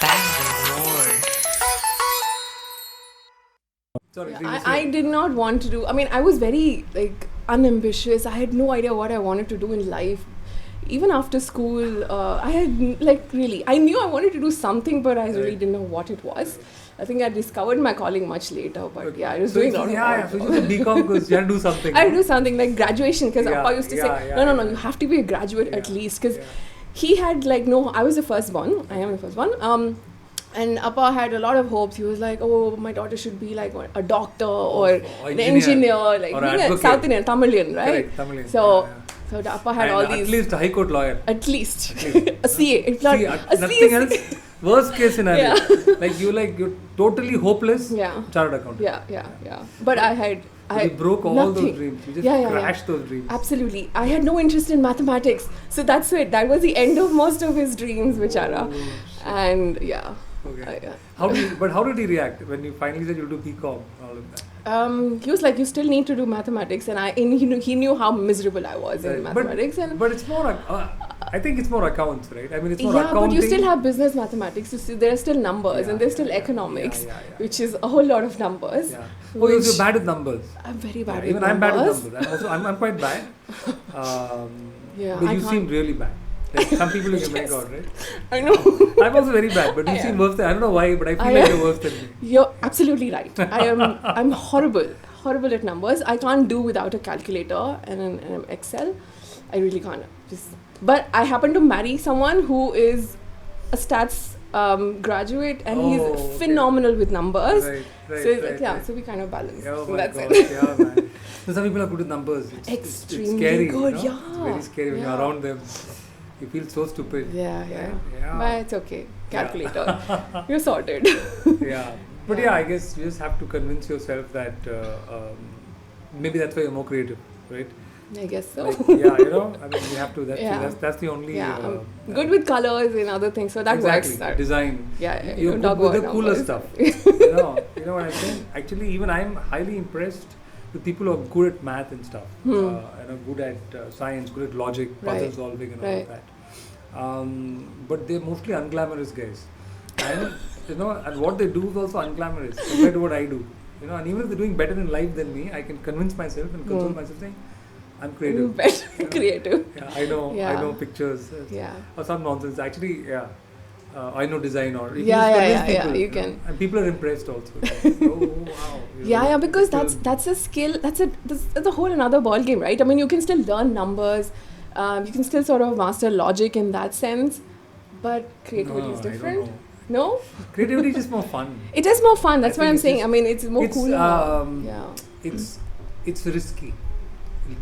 Bangalored. Sorry, I did not want to do. I mean, I was very unambitious. I had no idea what I wanted to do in life. Even after school, I had really. I knew I wanted to do something, but I really didn't know what it was. I think I discovered my calling much later. But yeah, I was doing a lot of so you did BCom because you had to do something. I had to do something like graduation because Appa used to say, no, you have to be a graduate at least because he had no. I was the firstborn. I am the firstborn. And Appa had a lot of hopes. He was like, oh, my daughter should be like a doctor or an engineer, like or being a South Indian, Tamilian, right? Correct, Tamilian. So the Appa had all these. At least a High Court lawyer. At least. A CA. If not, nothing else. Worst case scenario. You're totally hopeless. Yeah. Chartered accountant. Yeah. But you broke all nothing. those dreams. You just crashed those dreams. Absolutely. I had no interest in mathematics. So that's it. That was the end of most of his dreams, Vichara. And yeah. Okay. How did he react when you finally said you'll do BCom? All of that. He was like, you still need to do mathematics, and he knew how miserable I was in mathematics. But it's more. I think it's more accounts, right? I mean, it's more accounting. But you still have business mathematics. There are still numbers, and there's still economics, which is a whole lot of numbers. Yeah. Oh, you're bad with numbers. I'm very bad with even numbers. I'm bad with numbers. I'm quite bad. But you seem really bad. Like some people you can make out, right? I know. I'm also very bad, but you seem worse than I don't know why, but I feel like you're worse than me. You're absolutely right. I'm horrible at numbers. I can't do without a calculator and an Excel. I really can't. But I happen to marry someone who is a stats graduate, and he's phenomenal with numbers. So we kind of balance. That's it. Yeah, man. So some people are good with numbers. Extremely it's scary, good. You know? It's very scary when you're around them. You feel so stupid. Yeah. But it's okay. Calculator. You're sorted. But I guess you just have to convince yourself that maybe that's why you're more creative, right? I guess so. I mean, you have to. That's the only. I'm good with colors and other things, so that works. Design. Yeah, you're good with the cooler stuff. you know what I'm saying? Actually, even I'm highly impressed with people who are good at math and stuff. Good at science, good at logic, puzzle solving, and all of that. But they're mostly unglamorous guys, and and what they do is also unglamorous compared to what I do. And even if they're doing better in life than me, I can convince myself and console myself saying, I'm creative. Creative. Yeah, I know pictures. Or some nonsense. Actually, I know design or you can. And people are impressed also. Wow. Because that's a skill. That's a whole another ball game, right? I mean, you can still learn numbers. You can still sort of master logic in that sense, but creativity is different. I don't know. No? Creativity is just more fun. It is more fun. That's what I'm saying. I mean, it's more cool. It's risky.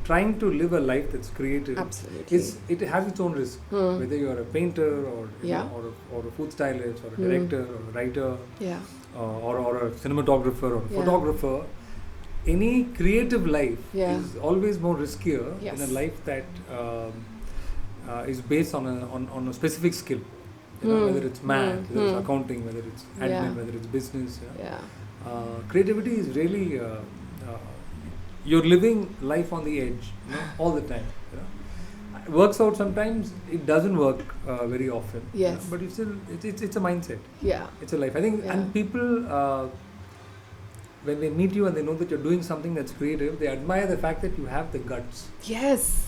Trying to live a life that's creative. Absolutely. It has its own risk. Whether you're a painter or a food stylist or a director or a writer or a cinematographer or a photographer, any creative life is always more riskier than a life that is based on a specific skill. Whether it's math, whether it's accounting, whether it's admin, whether it's business. Creativity is really you're living life on the edge all the time. It works out sometimes. It doesn't work very often. Yes. But it's a mindset. Yeah. It's a life. I think, and people. When they meet you and they know that you're doing something that's creative, they admire the fact that you have the guts. Yes.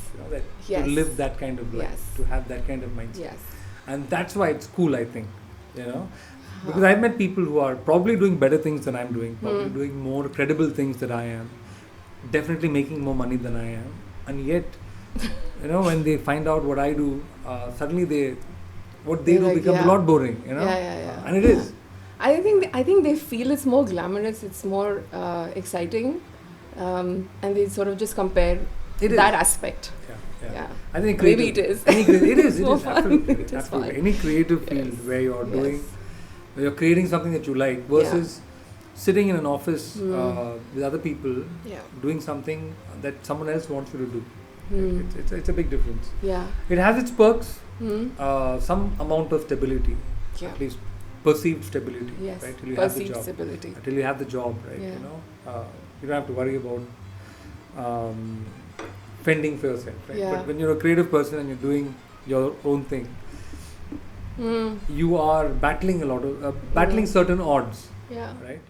To live that kind of life, to have that kind of mindset. Yes. And that's why it's cool, I think. Because I've met people who are probably doing better things than I'm doing, probably doing more credible things than I am, definitely making more money than I am, and yet, when they find out what I do, suddenly what they do becomes a lot boring. And it is. I think they feel it's more glamorous, it's more exciting, and they sort of just compare that aspect. Yeah. I think maybe it is. It is absolutely. Absolutely. Any creative field where you're where you're creating something that you like versus sitting in an office with other people doing something that someone else wants you to do. It's a big difference. Yeah. It has its perks, some amount of stability, at least perceived stability, right? Till you have the job. Stability. Till you have the job, right? Yeah. You don't have to worry about fending for yourself, right? Yeah. But when you're a creative person and you're doing your own thing, you are battling a lot of battling certain odds. Yeah. Right.